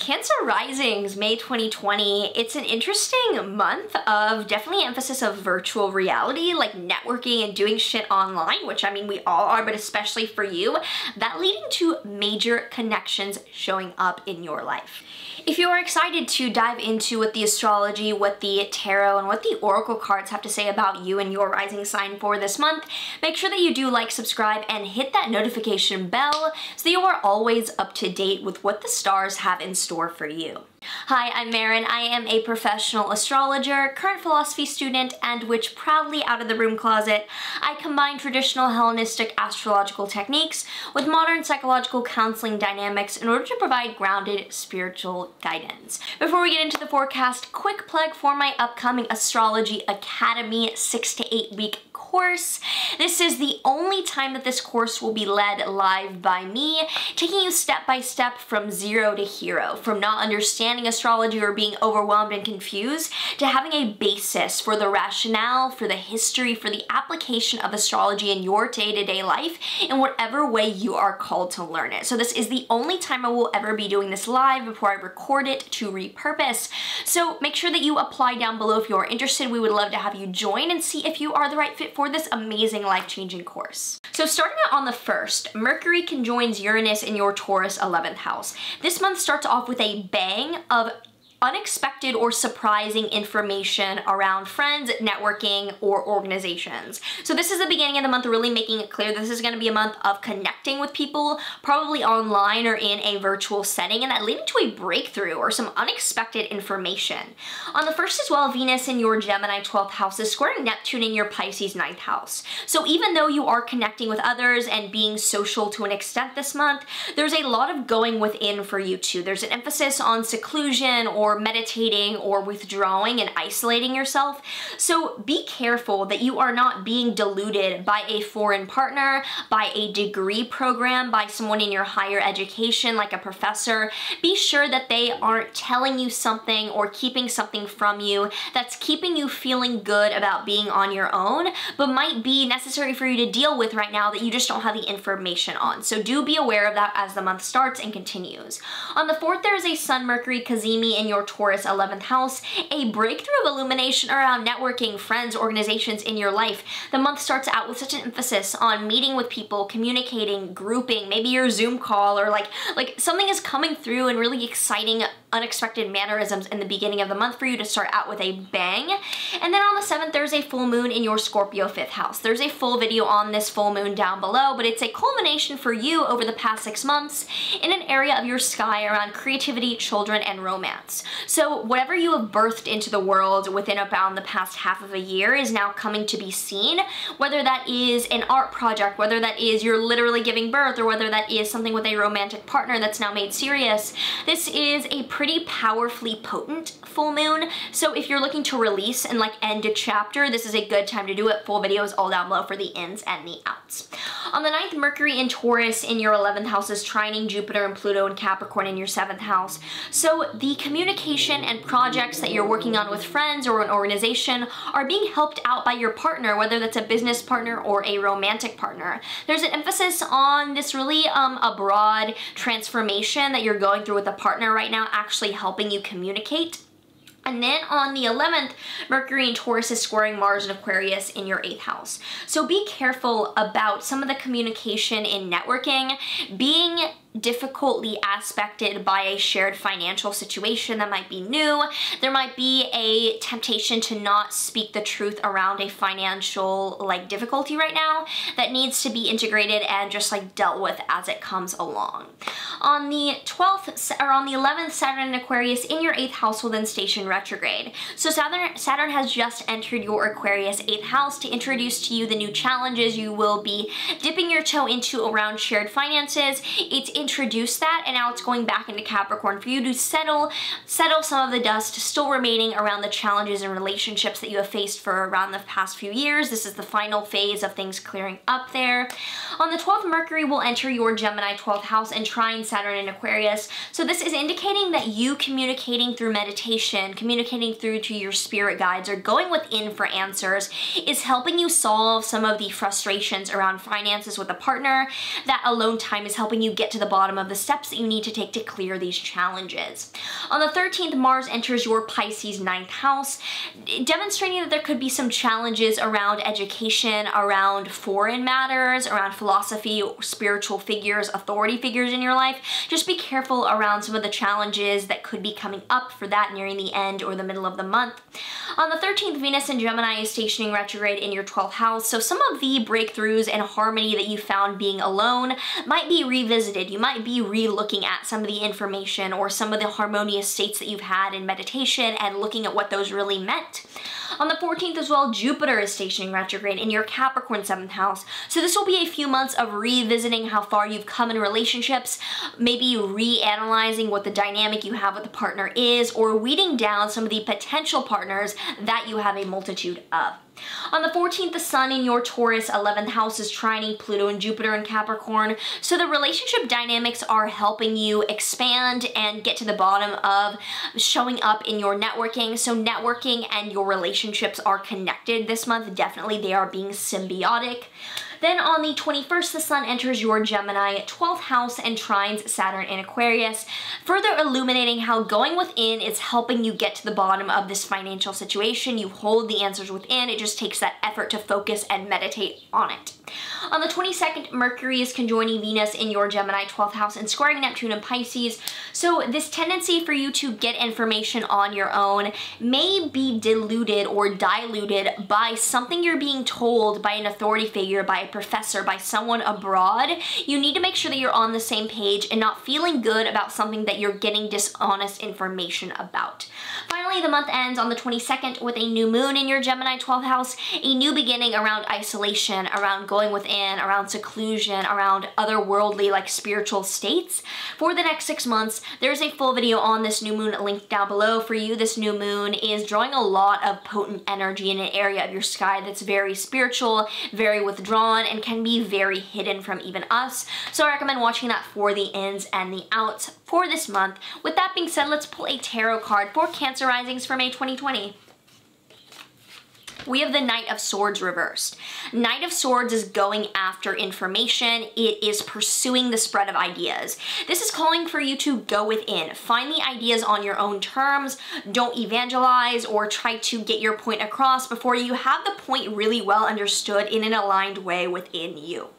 Cancer risings, May 2020. It's an interesting month of definitely emphasis of virtual reality, like networking and doing shit online, which I mean we all are, but especially for you, that leading to major connections showing up in your life. If you are excited to dive into what the astrology, what the tarot, and what the oracle cards have to say about you and your rising sign for this month, make sure that you do like, subscribe, and hit that notification bell so that you are always up to date with what the stars have in store for you. Hi, I'm Maren. I am a professional astrologer, current philosophy student, and which proudly out of the broom closet, I combine traditional Hellenistic astrological techniques with modern psychological counseling dynamics in order to provide grounded spiritual guidance. Before we get into the forecast, quick plug for my upcoming Astrology Academy 6 to 8 week course. This is the only time that this course will be led live by me, taking you step by step from zero to hero, from not understanding astrology or being overwhelmed and confused to having a basis for the rationale, for the history, for the application of astrology in your day-to-day life in whatever way you are called to learn it. So this is the only time I will ever be doing this live before I record it to repurpose. So make sure that you apply down below if you are interested. We would love to have you join and see if you are the right fit for this amazing life-changing course. So starting out on the 1st, Mercury conjoins Uranus in your Taurus 11th house. This month starts off with a bang of unexpected or surprising information around friends, networking, or organizations. So this is the beginning of the month really making it clear this is going to be a month of connecting with people, probably online or in a virtual setting, and that leading to a breakthrough or some unexpected information. On the 1st as well, Venus in your Gemini 12th house is squaring Neptune in your Pisces 9th house. So even though you are connecting with others and being social to an extent this month, there's a lot of going within for you too. There's an emphasis on seclusion or meditating or withdrawing and isolating yourself. So be careful that you are not being deluded by a foreign partner, by a degree program, by someone in your higher education like a professor. Be sure that they aren't telling you something or keeping something from you that's keeping you feeling good about being on your own, but might be necessary for you to deal with right now that you just don't have the information on. So do be aware of that as the month starts and continues. On the 4th, there is a Sun-Mercury Cazimi in your Taurus 11th house, a breakthrough of illumination around networking, friends, organizations in your life. The month starts out with such an emphasis on meeting with people, communicating, grouping, maybe your Zoom call, or like something is coming through in really exciting, unexpected mannerisms in the beginning of the month for you to start out with a bang. And then on the 7th, there's a full moon in your Scorpio 5th house. There's a full video on this full moon down below, but it's a culmination for you over the past 6 months in an area of your sky around creativity, children, and romance. So whatever you have birthed into the world within about the past half of a year is now coming to be seen, whether that is an art project, whether that is you're literally giving birth, or whether that is something with a romantic partner that's now made serious. This is a pretty powerfully potent full moon. So if you're looking to release and like end a chapter, this is a good time to do it. Full videos all down below for the ins and the outs. On the 9th, Mercury in Taurus in your 11th house is trining Jupiter and Pluto and Capricorn in your 7th house. So the communication and projects that you're working on with friends or an organization are being helped out by your partner, whether that's a business partner or a romantic partner. There's an emphasis on this really a broad transformation that you're going through with a partner right now, actually helping you communicate. And then on the 11th, Mercury in Taurus is squaring Mars and Aquarius in your 8th house. So be careful about some of the communication in networking being difficultly aspected by a shared financial situation that might be new. There might be a temptation to not speak the truth around a financial difficulty right now that needs to be integrated and just dealt with as it comes along. On the 12th, or on the 11th, Saturn in Aquarius in your 8th house will then station retrograde. So Saturn has just entered your Aquarius 8th house to introduce to you the new challenges you will be dipping your toe into around shared finances. It's introduced that, and now it's going back into Capricorn for you to settle some of the dust still remaining around the challenges and relationships that you have faced for around the past few years. This is the final phase of things clearing up there. On the 12th, Mercury will enter your Gemini 12th house and trine Saturn in Aquarius. So this is indicating that you communicating through meditation, communicating through to your spirit guides, or going within for answers is helping you solve some of the frustrations around finances with a partner. That alone time is helping you get to the bottom of the steps that you need to take to clear these challenges. On the 13th, Mars enters your Pisces 9th house, demonstrating that there could be some challenges around education, around foreign matters, around philosophy, spiritual figures, authority figures in your life. Just be careful around some of the challenges that could be coming up for that nearing the end or the middle of the month. On the 13th, Venus in Gemini is stationing retrograde in your 12th house, so some of the breakthroughs and harmony that you found being alone might be revisited. You might be re-looking at some of the information or some of the harmonious states that you've had in meditation and looking at what those really meant. On the 14th as well, Jupiter is stationing retrograde in your Capricorn 7th house. So this will be a few months of revisiting how far you've come in relationships, maybe reanalyzing what the dynamic you have with the partner is, or weeding down some of the potential partners that you have a multitude of. On the 14th, the Sun in your Taurus 11th house is trining Pluto and Jupiter in Capricorn, so the relationship dynamics are helping you expand and get to the bottom of showing up in your networking. So networking and your relationships are connected this month. Definitely they are being symbiotic. Then on the 21st, the Sun enters your Gemini 12th house and trines Saturn in Aquarius, further illuminating how going within is helping you get to the bottom of this financial situation. You hold the answers within. It just takes that effort to focus and meditate on it. On the 22nd, Mercury is conjoining Venus in your Gemini 12th house and squaring Neptune in Pisces. So this tendency for you to get information on your own may be diluted or diluted by something you're being told by an authority figure, by a professor, by someone abroad. You need to make sure that you're on the same page and not feeling good about something that you're getting dishonest information about. Finally, the month ends on the 22nd with a new moon in your Gemini 12th house, a new beginning around isolation, around going within, around seclusion, around otherworldly like spiritual states. For the next 6 months, there's a full video on this new moon linked down below for you. This new moon is drawing a lot of potent energy in an area of your sky that's very spiritual, very withdrawn, and can be very hidden from even us. So I recommend watching that for the ins and the outs for this month. With that being said, let's pull a tarot card for Cancer risings for May 2020. We have the Knight of Swords reversed. Knight of Swords is going after information. It is pursuing the spread of ideas. This is calling for you to go within. Find the ideas on your own terms. Don't evangelize or try to get your point across before you have the point really well understood in an aligned way within you.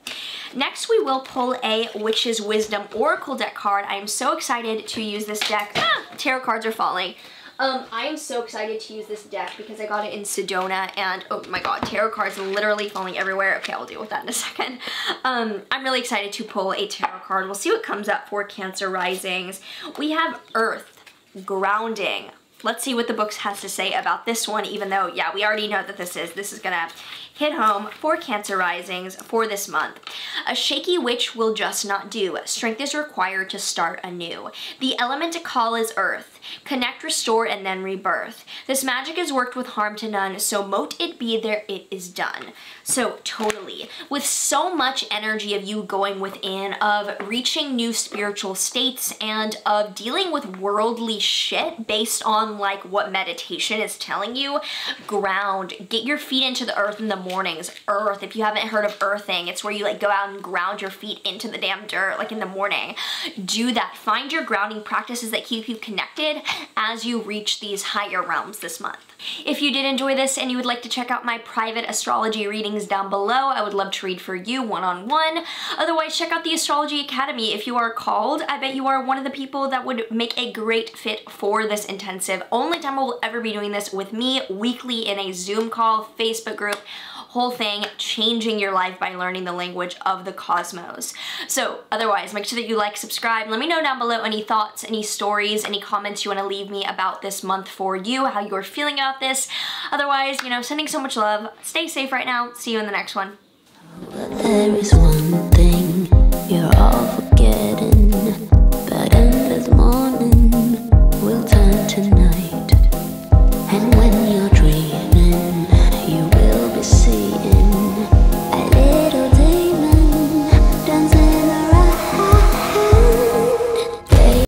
Next, we will pull a Witch's Wisdom Oracle deck card. I am so excited to use this deck. Tarot cards are falling. I am so excited to use this deck because I got it in Sedona and oh my god, tarot cards literally falling everywhere. Okay, I'll deal with that in a second. I'm really excited to pull a tarot card. We'll see what comes up for Cancer risings. We have Earth, grounding. Let's see what the books has to say about this one, even though, yeah, we already know that this is gonna hit home for Cancer risings for this month. A shaky witch will just not do. Strength is required to start anew. The element to call is earth. Connect, restore, and then rebirth. This magic is worked with harm to none, so mote it be there it is done. So totally, with so much energy of you going within, of reaching new spiritual states, and of dealing with worldly shit based on like what meditation is telling you, ground, get your feet into the earth in the mornings. Earth, if you haven't heard of earthing, it's where you like go out and ground your feet into the damn dirt like in the morning. Do that. Find your grounding practices that keep you connected as you reach these higher realms this month. If you did enjoy this and you would like to check out my private astrology readings down below, I would love to read for you one-on-one. Otherwise, check out the Astrology Academy. If you are called, I bet you are one of the people that would make a great fit for this intensive. Only time I will ever be doing this with me weekly in a Zoom call, Facebook group, whole thing, changing your life by learning the language of the cosmos. So otherwise, make sure that you like, subscribe. Let me know down below any thoughts, any stories, any comments you want to leave me about this month for you, how you're feeling about this. Otherwise, you know, sending so much love. Stay safe right now. See you in the next one. There is one thing you're all forgetting. That endless morning will turn to night. And when